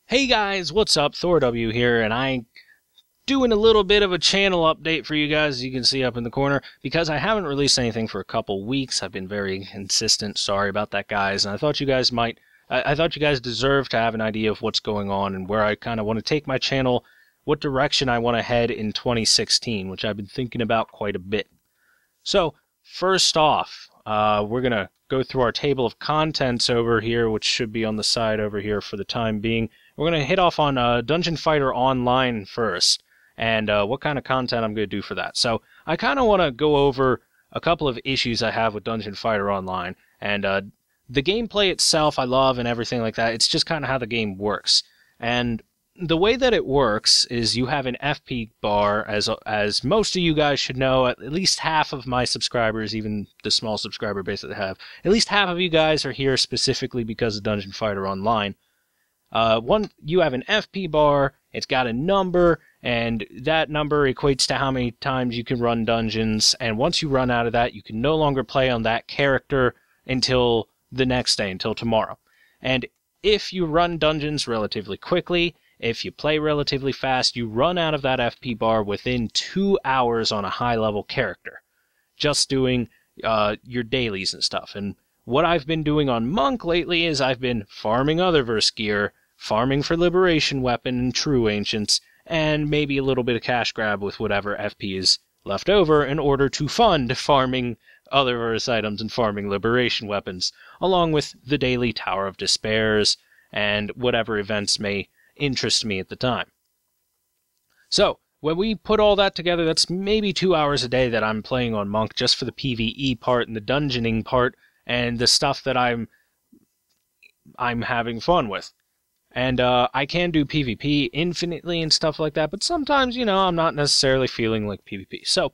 Hey guys, what's up? ThorW here, and I'm doing a little bit of a channel update for you guys, as you can see up in the corner, because I haven't released anything for a couple weeks. I've been very consistent. Sorry about that, guys. And I thought you guys I thought you guys deserve to have an idea of what's going on and where I kind of want to take my channel, what direction I want to head in 2016, which I've been thinking about quite a bit. So, first off, we're going to go through our table of contents over here, which should be on the side over here for the time being. We're going to hit off on Dungeon Fighter Online first, and what kind of content I'm going to do for that. So I kind of want to go over a couple of issues I have with Dungeon Fighter Online, and the gameplay itself I love and everything like that. It's just kind of how the game works. And the way that it works is you have an FP bar, as most of you guys should know. At least half of my subscribers, even the small subscriber base that I have, at least half of you guys are here specifically because of Dungeon Fighter Online. You have an FP bar, it's got a number, and that number equates to how many times you can run dungeons, and once you run out of that, you can no longer play on that character until the next day, until tomorrow. And if you run dungeons relatively quickly, if you play relatively fast, you run out of that FP bar within 2 hours on a high-level character, just doing your dailies and stuff. And what I've been doing on Monk lately is I've been farming Otherverse gear, farming for Liberation Weapon and True Ancients, and maybe a little bit of cash grab with whatever FP is left over in order to fund farming Otherverse items and farming Liberation Weapons, along with the daily Tower of Despairs and whatever events may interest me at the time. So, when we put all that together, that's maybe 2 hours a day that I'm playing on Monk just for the PvE part and the dungeoning part, and the stuff that I'm having fun with. And I can do PvP infinitely and stuff like that, but sometimes, you know, I'm not necessarily feeling like PvP. So,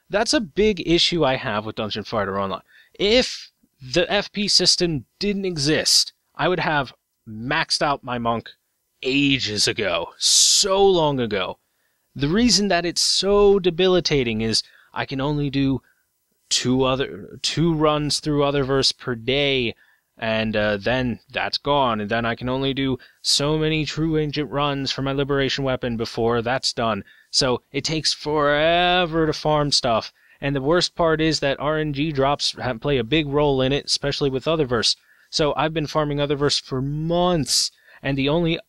that's a big issue I have with Dungeon Fighter Online. If the FP system didn't exist, I would have maxed out my Monk ages ago. So long ago. The reason that it's so debilitating is I can only do two runs through Otherverse per day, and then that's gone, and then I can only do so many True Ancient runs for my Liberation Weapon before that's done. So it takes forever to farm stuff, and the worst part is that RNG drops play a big role in it, especially with Otherverse. So I've been farming Otherverse for months, and the only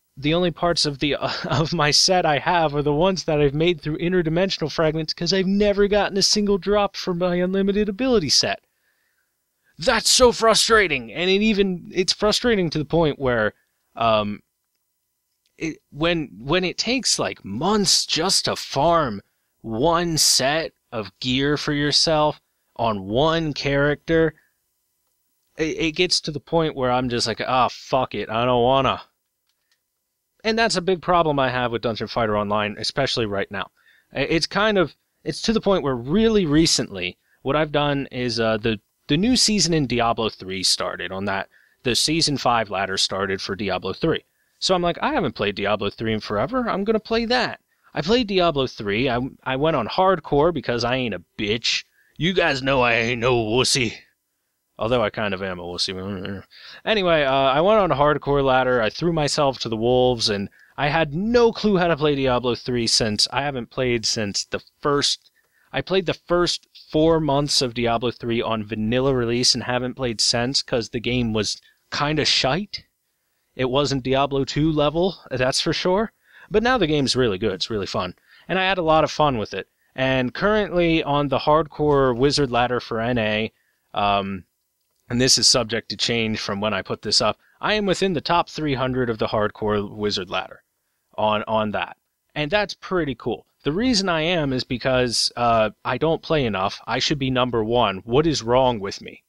parts of my set I have are the ones that I've made through interdimensional fragments, because I've never gotten a single drop from my unlimited ability set. That's so frustrating, and it's frustrating to the point where when it takes like months just to farm one set of gear for yourself on one character, it gets to the point where I'm just like, fuck it, I don't wanna. And that's a big problem I have with Dungeon Fighter Online, especially right now. It's to the point where really recently, what I've done is the new season in Diablo 3 started on that. The Season 5 ladder started for Diablo 3. So I'm like, I haven't played Diablo 3 in forever, I'm going to play that. I played Diablo 3, I went on hardcore because I ain't a bitch. You guys know I ain't no wussy. Although I kind of am a wussy. Anyway, I went on a hardcore ladder, I threw myself to the wolves, and I had no clue how to play Diablo 3 since I haven't played since I played the first 4 months of Diablo 3 on vanilla release and haven't played since because the game was kind of shite. It wasn't Diablo 2 level, that's for sure. But now the game's really good, it's really fun. And I had a lot of fun with it. And currently on the hardcore wizard ladder for NA, and this is subject to change from when I put this up, I am within the top 300 of the hardcore wizard ladder on that. And that's pretty cool. The reason I am is because I don't play enough. I should be number 1. What is wrong with me?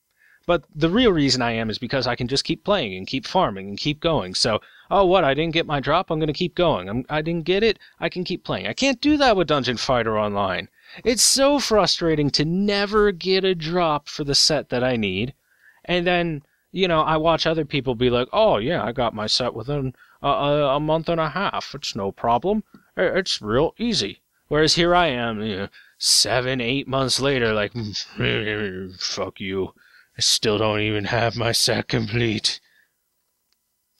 But the real reason I am is because I can just keep playing and keep farming and keep going. So, oh, what? I didn't get my drop? I'm going to keep going. I didn't get it? I can keep playing. I can't do that with Dungeon Fighter Online. It's so frustrating to never get a drop for the set that I need. And then, you know, I watch other people be like, oh, yeah, I got my set within a month and a half. It's no problem. It's real easy. Whereas here I am, 7, 8 months later, like, fuck you. I still don't even have my set complete.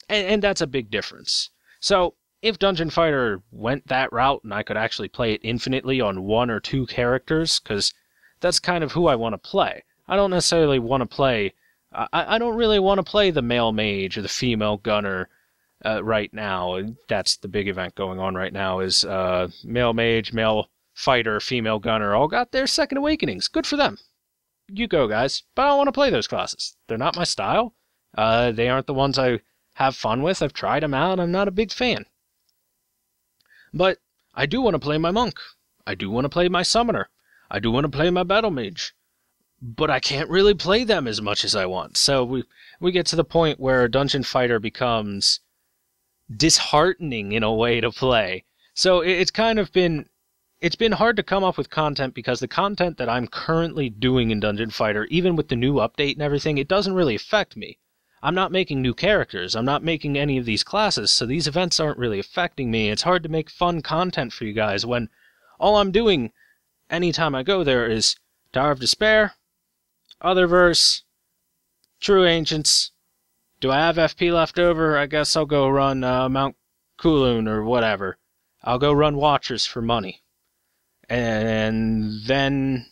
And that's a big difference. So, if Dungeon Fighter went that route and I could actually play it infinitely on 1 or 2 characters, because that's kind of who I want to play. I don't necessarily want to play... I don't really want to play the male mage or the female gunner right now. That's the big event going on right now, is male mage, male fighter, female gunner all got their second awakenings. Good for them. You go, guys. But I don't want to play those classes. They're not my style. They aren't the ones I have fun with. I've tried them out. I'm not a big fan. But I do want to play my monk. I do want to play my summoner. I do want to play my battle mage. But I can't really play them as much as I want. So we get to the point where Dungeon Fighter becomes disheartening in a way to play. So it's kind of been... It's been hard to come up with content because the content that I'm currently doing in Dungeon Fighter, even with the new update and everything, it doesn't really affect me. I'm not making new characters. I'm not making any of these classes, so these events aren't really affecting me. It's hard to make fun content for you guys when all I'm doing anytime I go there is Tower of Despair, Otherverse, True Ancients. Do I have FP left over? I guess I'll go run Mount Kulun or whatever. I'll go run Watchers for money. And then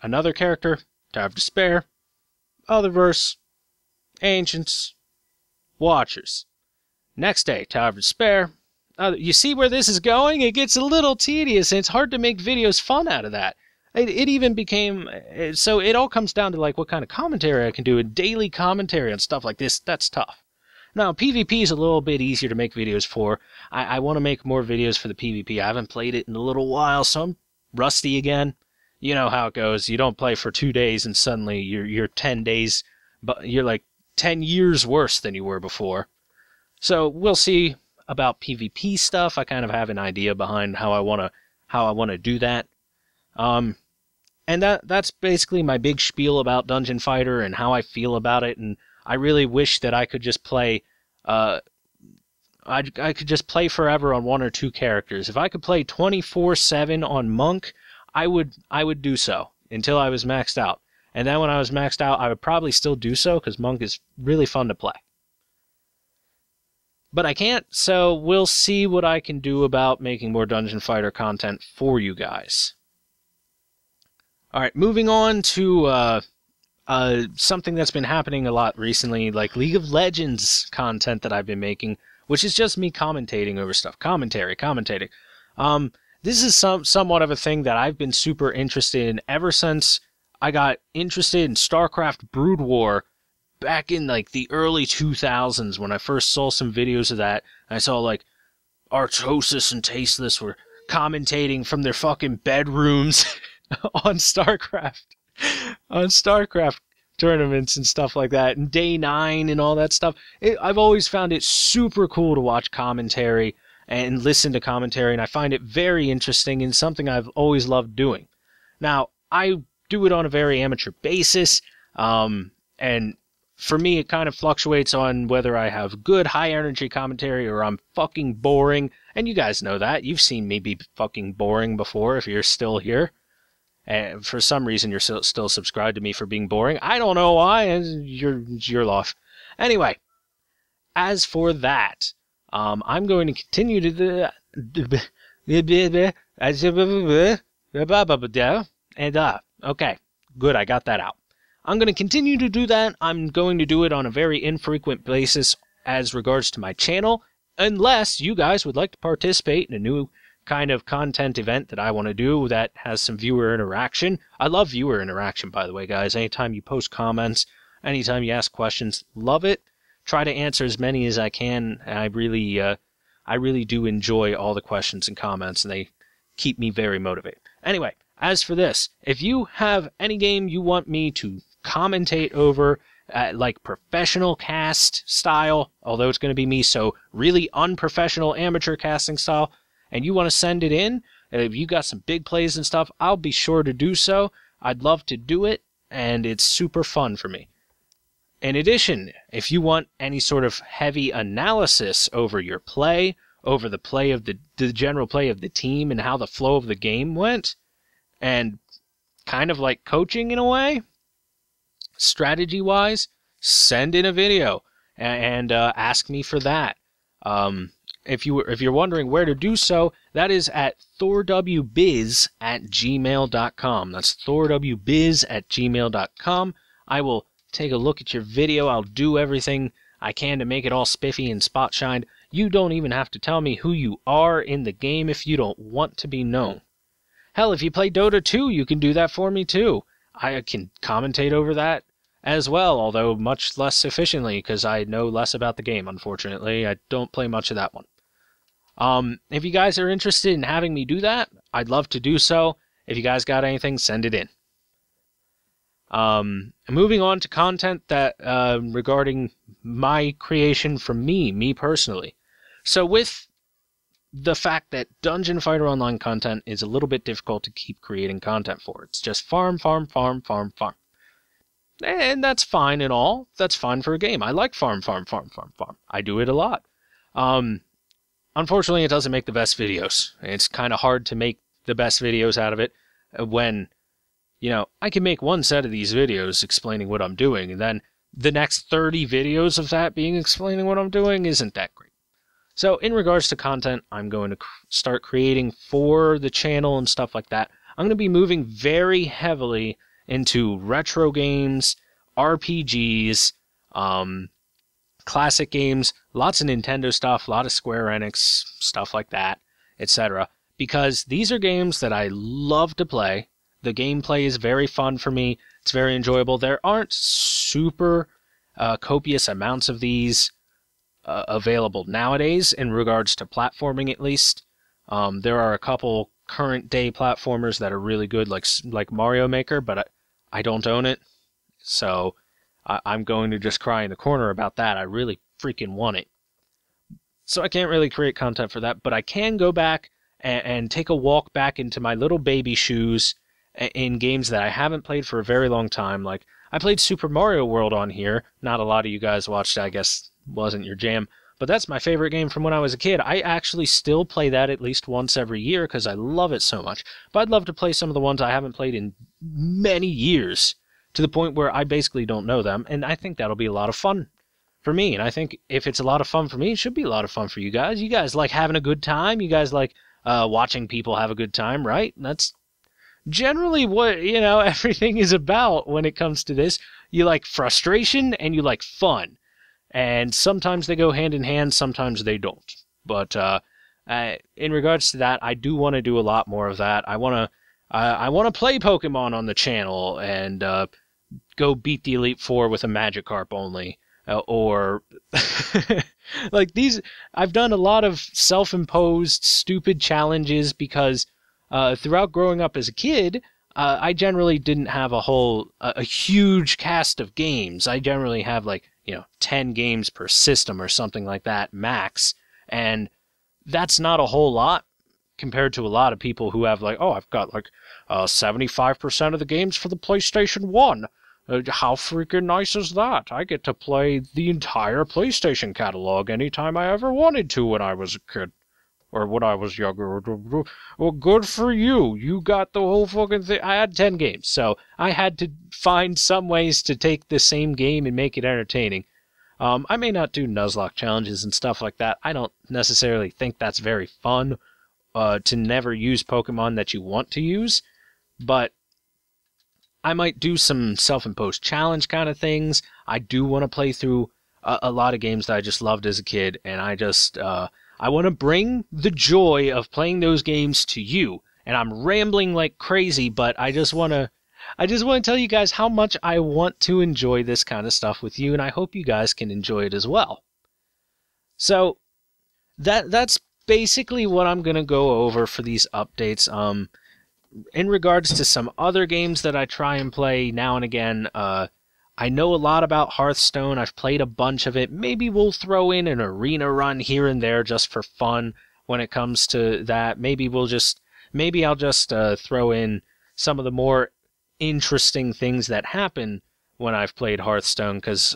another character, Tower of Despair, Otherverse, Ancients, Watchers. Next day, Tower of Despair. You see where this is going? It gets a little tedious, and it's hard to make videos fun out of that. It even became... So it all comes down to like what kind of commentary I can do. A daily commentary on stuff like this, that's tough. Now, PvP is a little bit easier to make videos for. I want to make more videos for the PvP. I haven't played it in a little while, so I'm rusty again. You know how it goes. You don't play for 2 days and suddenly you're 10 days, but you're like 10 years worse than you were before. So we'll see about PvP stuff. I kind of have an idea behind how I want to do that. And that's basically my big spiel about Dungeon Fighter and how I feel about it. And I really wish that I could just play. I could just play forever on 1 or 2 characters. If I could play 24/7 on Monk, I would do so until I was maxed out. And then when I was maxed out, I would probably still do so because Monk is really fun to play. But I can't, so we'll see what I can do about making more Dungeon Fighter content for you guys. Alright, moving on to something that's been happening a lot recently, like League of Legends content that I've been making, which is just me commentating over stuff. Commentating. This is somewhat of a thing that I've been super interested in ever since I got interested in StarCraft Brood War back in like the early 2000s when I first saw some videos of that. I saw like Artosis and Tasteless were commentating from their fucking bedrooms on StarCraft tournaments and stuff like that, and Day 9 and all that stuff. I've always found it super cool to watch commentary and listen to commentary, and I find it very interesting and something I've always loved doing. Now, I do it on a very amateur basis, and for me it kind of fluctuates on whether I have good high-energy commentary or I'm fucking boring, and you guys know that. You've seen me be fucking boring before if you're still here. And for some reason, you're still subscribed to me for being boring. I don't know why, and you're lost. Anyway, as for that, I'm going to continue to okay, good, I got that out. I'm going to continue to do that. I'm going to do it on a very infrequent basis as regards to my channel, unless you guys would like to participate in a new kind of content event that I want to do that has some viewer interaction. I love viewer interaction, by the way, guys. Anytime you post comments, anytime you ask questions, love it. Try to answer as many as I can. I really do enjoy all the questions and comments, and they keep me very motivated. Anyway, as for this, if you have any game you want me to commentate over, like professional cast style, although it's going to be me, so really unprofessional amateur casting style, and you want to send it in, if you got some big plays and stuff, I'll be sure to do so. I'd love to do it, and it's super fun for me. In addition, if you want any sort of heavy analysis over your play, over the play of the general play of the team and how the flow of the game went, and kind of like coaching in a way, strategy-wise, send in a video and ask me for that. if you're wondering where to do so, that is at thorwbiz@gmail.com. That's thorwbiz@gmail.com. I will take a look at your video. I'll do everything I can to make it all spiffy and spot shined. You don't even have to tell me who you are in the game if you don't want to be known. Hell, if you play Dota 2, you can do that for me too. I can commentate over that as well, although much less efficiently because I know less about the game, unfortunately. I don't play much of that one. If you guys are interested in having me do that, I'd love to do so. If you guys got anything, send it in. Moving on to content that regarding my creation from me personally. So with the fact that Dungeon Fighter Online content is a little bit difficult to keep creating content for. It's just farm. And that's fine and all. That's fine for a game. I like farm. I do it a lot. Unfortunately, it doesn't make the best videos. It's kind of hard to make the best videos out of it when, you know, I can make one set of these videos explaining what I'm doing, and then the next 30 videos of that being explaining what I'm doing isn't that great. So in regards to content, I'm going to start creating for the channel and stuff like that. I'm going to be moving very heavily into retro games, RPGs, classic games, lots of Nintendo stuff, a lot of Square Enix, stuff like that, etc. Because these are games that I love to play. The gameplay is very fun for me. It's very enjoyable. There aren't super copious amounts of these available nowadays in regards to platforming, at least. There are a couple current day platformers that are really good, like Mario Maker, but I don't own it, so I'm going to just cry in the corner about that. I really freaking want it. So I can't really create content for that, but I can go back and take a walk back into my little baby shoes in games that I haven't played for a very long time. Like, I played Super Mario World on here. Not a lot of you guys watched it, I guess wasn't your jam. But that's my favorite game from when I was a kid. I actually still play that at least once every year because I love it so much. But I'd love to play some of the ones I haven't played in many years, to the point where I basically don't know them. And I think that'll be a lot of fun for me. And I think if it's a lot of fun for me, it should be a lot of fun for you guys. You guys like having a good time. You guys like watching people have a good time, right? That's generally what, you know, everything is about when it comes to this. You like frustration and you like fun. And sometimes they go hand in hand, sometimes they don't. But in regards to that, I do want to do a lot more of that. I want to play Pokemon on the channel and go beat the Elite Four with a Magikarp only. Or like these, I've done a lot of self-imposed stupid challenges because throughout growing up as a kid, I generally didn't have a huge cast of games. I generally have 10 games per system or something like that max, and that's not a whole lot compared to a lot of people who have I've got 75% of the games for the PlayStation 1. How freaking nice is that? I get to play the entire PlayStation catalog anytime I ever wanted to when I was a kid. Or when I was younger. Well, good for you. You got the whole fucking thing. I had 10 games, so I had to find some ways to take the same game and make it entertaining. I may not do Nuzlocke challenges and stuff like that. I don't necessarily think that's very fun to never use Pokemon that you want to use, but I might do some self-imposed challenge kind of things. I do want to play through a lot of games that I just loved as a kid, and I want to bring the joy of playing those games to you. And I'm rambling like crazy, but I just want to tell you guys how much I want to enjoy this kind of stuff with you, and I hope you guys can enjoy it as well. So that's basically what I'm going to go over for these updates. In regards to some other games that I try and play now and again, I know a lot about Hearthstone. I've played a bunch of it. Maybe we'll throw in an arena run here and there just for fun when it comes to that. Maybe I'll just throw in some of the more interesting things that happen when I've played Hearthstone, because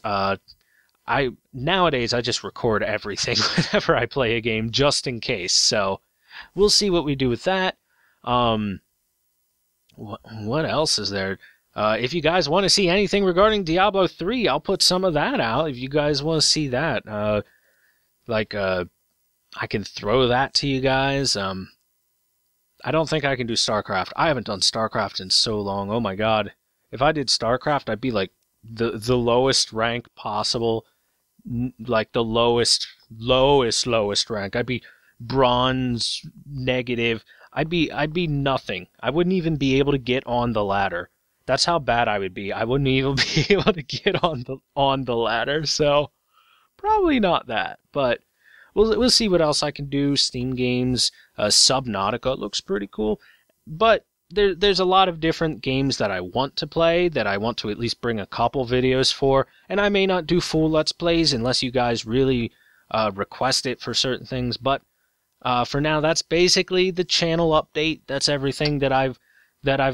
nowadays I just record everything whenever I play a game just in case. So we'll see what we do with that. What else is there? If you guys want to see anything regarding Diablo 3, I'll put some of that out if you guys want to see that. I can throw that to you guys. I don't think I can do StarCraft. I haven't done StarCraft in so long. Oh my god. If I did StarCraft, I'd be like the lowest rank possible, like the lowest rank. I'd be bronze negative. I'd be nothing. I wouldn't even be able to get on the ladder. That's how bad I would be. I wouldn't even be able to get on the ladder. So probably not that, but we'll see what else I can do. Steam games, Subnautica looks pretty cool, but there's a lot of different games that I want to play, that I want to at least bring a couple videos for, and I may not do full Let's Plays unless you guys really request it for certain things, but for now, that's basically the channel update. That's everything that I've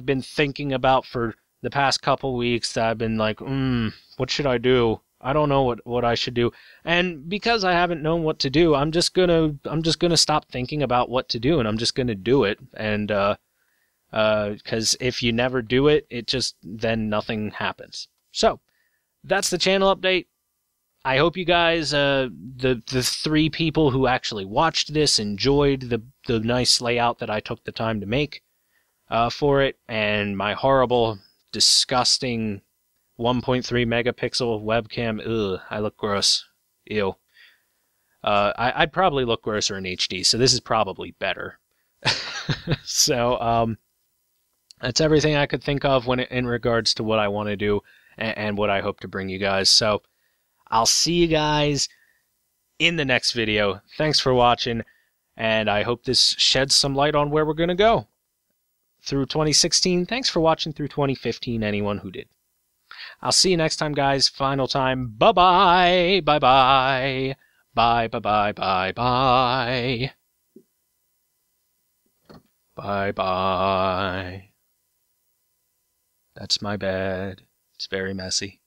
been thinking about for the past couple weeks. That I've been like, what should I do? I don't know what I should do. And because I haven't known what to do, I'm just gonna stop thinking about what to do, and I'm just gonna do it. And because if you never do it, then nothing happens. So that's the channel update. I hope you guys, the 3 people who actually watched this, enjoyed the nice layout that I took the time to make for it, and my horrible, disgusting 1.3 megapixel webcam. Ugh, I look gross. Ew. I'd probably look grosser in HD, so this is probably better. So, that's everything I could think of in regards to what I want to do and what I hope to bring you guys. So, I'll see you guys in the next video. Thanks for watching, and I hope this sheds some light on where we're going to go through 2016. Thanks for watching through 2015, anyone who did. I'll see you next time, guys. Final time. Bye-bye. Bye-bye. Bye-bye-bye-bye-bye. Bye-bye. That's my bed. It's very messy.